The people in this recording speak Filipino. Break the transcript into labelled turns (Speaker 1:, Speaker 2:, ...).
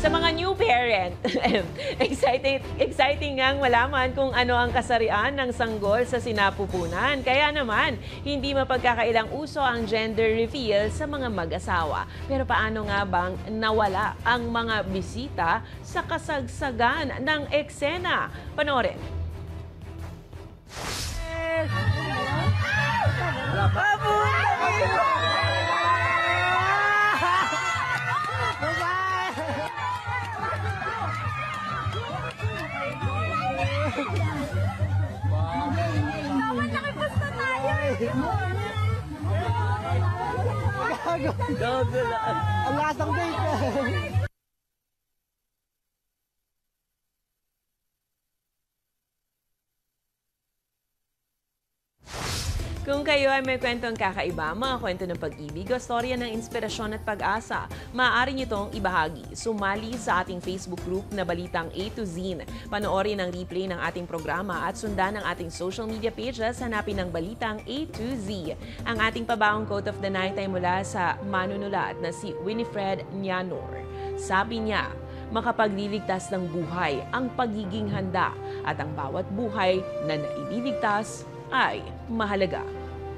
Speaker 1: Sa mga new parent, exciting ngang malaman kung ano ang kasarian ng sanggol sa sinapupunan. Kaya naman, hindi mapagkakailang uso ang gender reveal sa mga mag-asawa. Pero paano nga bang nawala ang mga bisita sa kasagsagan ng eksena? Panoorin.
Speaker 2: Ang lasang date.
Speaker 1: Kung kayo ay may kwentong kakaiba, mga kwento ng pag-ibig o storya ng inspirasyon at pag-asa, maaari nyo itong ibahagi. Sumali sa ating Facebook group na Balitang A to Z. Panoorin ang replay ng ating programa at sundan ang ating social media pages, hanapin ang Balitang A to Z. Ang ating pabaong quote of the night ay mula sa manunulat na si Winifred Nianor. Sabi niya, makapagliligtas ng buhay ang pagiging handa at ang bawat buhay na naililigtas ay mahalaga.